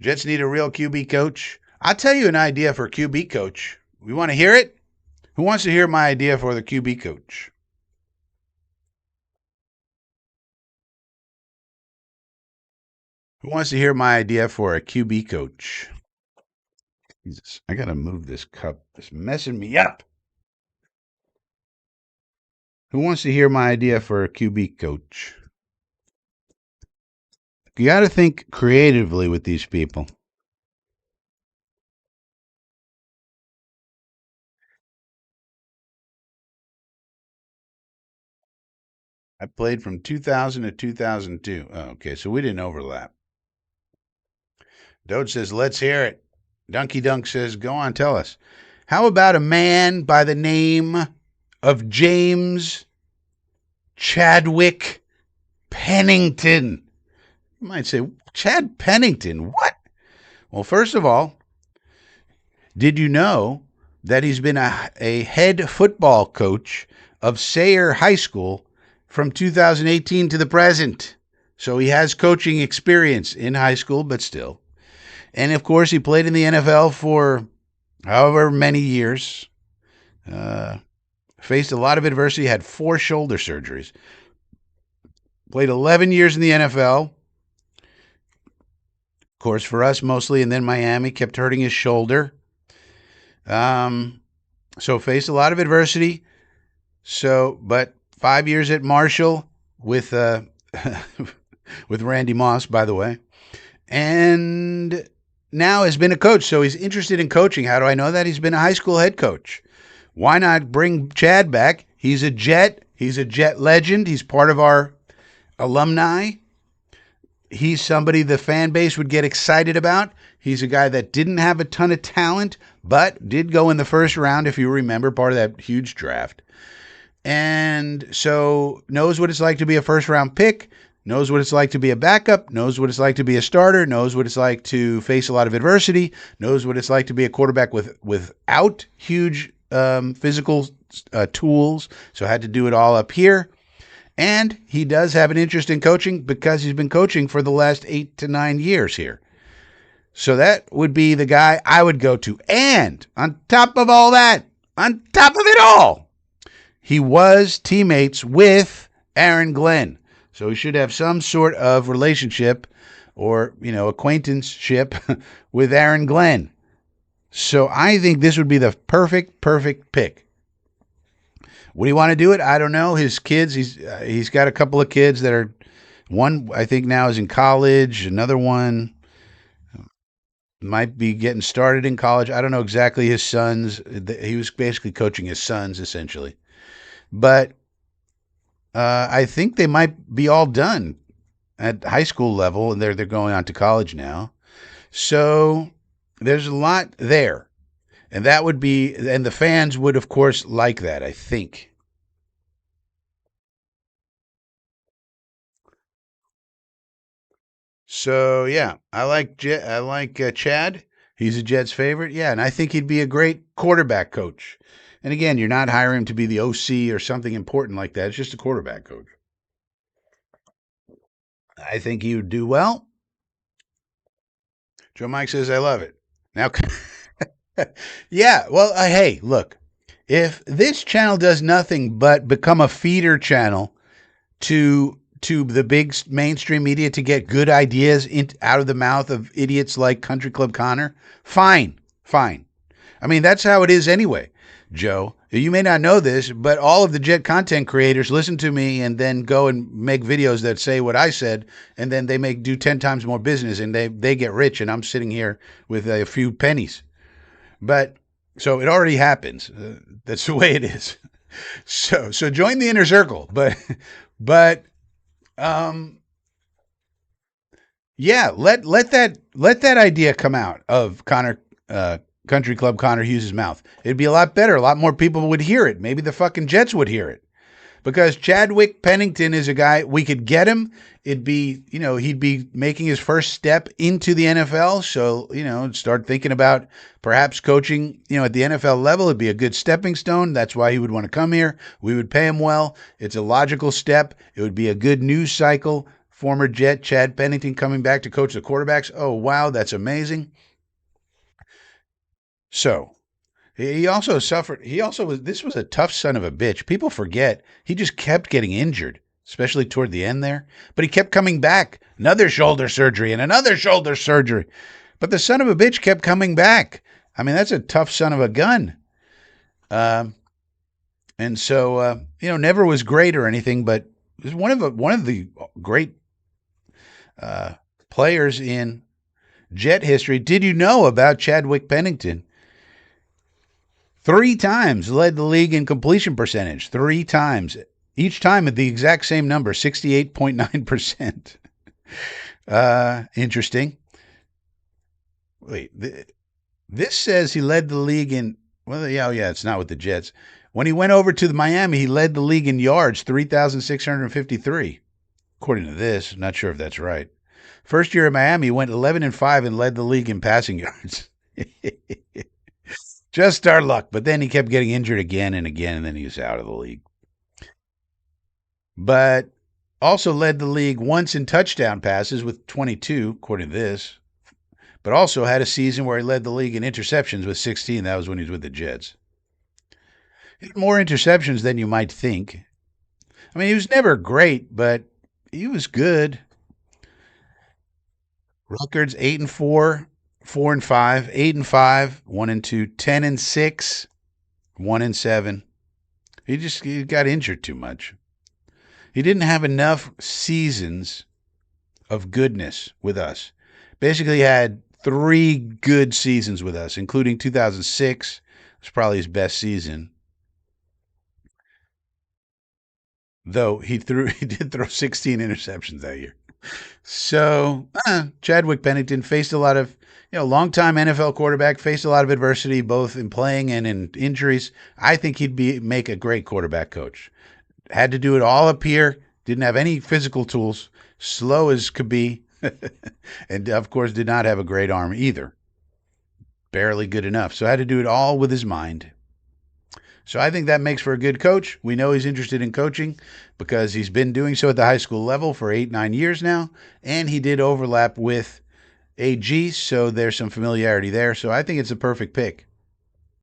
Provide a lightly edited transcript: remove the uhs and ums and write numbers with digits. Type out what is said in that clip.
Jets need a real QB coach. I'll tell you an idea for a QB coach. We want to hear it? Who wants to hear my idea for the QB coach? Who wants to hear my idea for a QB coach? Jesus, I got to move this cup. It's messing me up. Who wants to hear my idea for a QB coach? You got to think creatively with these people. I played from 2000 to 2002. Oh, okay, so we didn't overlap. Doge says, let's hear it. Dunky Dunk says, go on, tell us. How about a man by the name of James Chadwick Pennington? You might say, Chad Pennington, what? Well, first of all, did you know that he's been a head football coach of Sayre High School from 2018 to the present? So he has coaching experience in high school, but still. And of course, he played in the NFL for however many years. Faced a lot of adversity, had 4 shoulder surgeries. Played 11 years in the NFL. Of course, for us mostly, and then Miami, kept hurting his shoulder. So faced a lot of adversity. But 5 years at Marshall with with Randy Moss, by the way, and now has been a coach. So he's interested in coaching. How do I know that? He's been a high school head coach. Why not bring Chad back? He's a Jet. He's a Jet legend. He's part of our alumni. He's somebody the fan base would get excited about. He's a guy that didn't have a ton of talent, but did go in the first round, if you remember, part of that huge draft. And so knows what it's like to be a first-round pick, knows what it's like to be a backup, knows what it's like to be a starter, knows what it's like to face a lot of adversity, knows what it's like to be a quarterback without huge physical tools, so had to do it all up here. And he does have an interest in coaching because he's been coaching for the last 8 to 9 years here. So that would be the guy I would go to. And on top of all that, on top of it all, he was teammates with Aaron Glenn. So he should have some sort of relationship or, acquaintanceship with Aaron Glenn. So I think this would be the perfect pick. Would he want to do it? I don't know. His kids, he's got a couple of kids that are, one I think now is in college, another one might be getting started in college. I don't know exactly his sons. He was basically coaching his sons essentially. But I think they might be all done at high school level, and they're going on to college now. So there's a lot there. And and the fans would, of course, like that, I think. So, yeah, I like Chad. He's a Jets favorite. Yeah, and I think he'd be a great quarterback coach. And again, you're not hiring him to be the OC or something important like that. It's just a quarterback coach. I think he would do well. Joe Mike says, I love it. Now, yeah, well, hey, look, if this channel does nothing but become a feeder channel to the big mainstream media to get good ideas out of the mouth of idiots like Country Club Connor, fine. I mean, that's how it is anyway, Joe. You may not know this, but all of the Jet content creators listen to me and then go and make videos that say what I said, and then they do 10 times more business, and they get rich, and I'm sitting here with a few pennies. But so it already happens. That's the way it is. So join the inner circle. But yeah, let that idea come out of Country Club Connor Hughes' mouth. It'd be a lot better. A lot more people would hear it. Maybe the fucking Jets would hear it. Because Chadwick Pennington is a guy, we could get him. It'd be, he'd be making his first step into the NFL. So, start thinking about perhaps coaching, at the NFL level. It'd be a good stepping stone. That's why he would want to come here. We would pay him well. It's a logical step. It would be a good news cycle Former Jet Chad Pennington coming back to coach the quarterbacks. Oh, wow, that's amazing. So he also suffered. He also was. This was a tough son of a bitch. People forget he just kept getting injured, especially toward the end there. But he kept coming back. Another shoulder surgery and another shoulder surgery. But the son of a bitch kept coming back. I mean, that's a tough son of a gun. Um, and so never was great or anything, but was one of the great uh, players in Jet history. Did you know about Chadwick Pennington? 3 times led the league in completion percentage. 3 times. Each time at the exact same number, 68.9%. Interesting. Wait, this says he led the league in, well, yeah, it's not with the Jets. When he went over to the Miami, he led the league in yards, 3,653. According to this, not sure if that's right. First year at Miami, he went 11-5 and led the league in passing yards. Just our luck. But then he kept getting injured again and again, and then he was out of the league. But also led the league once in touchdown passes with 22, according to this. But also had a season where he led the league in interceptions with 16. That was when he was with the Jets. He had more interceptions than you might think. I mean, he was never great, but he was good. Records 8-4, 4-5, 8-5, 1-2, 10-6, 1-7. He got injured too much. He didn't have enough seasons of goodness with us. Basically had 3 good seasons with us, including 2006. It was probably his best season. Though he did throw 16 interceptions that year. So Chadwick Pennington faced a lot of, longtime NFL quarterback, faced a lot of adversity, both in playing and in injuries. I think he'd make a great quarterback coach. Had to do it all up here. Didn't have any physical tools. Slow as could be. And of course did not have a great arm either. Barely good enough. So had to do it all with his mind. So I think that makes for a good coach. We know he's interested in coaching because he's been doing so at the high school level for 8-9 years now. And he did overlap with AG, so there's some familiarity there. So I think it's a perfect pick.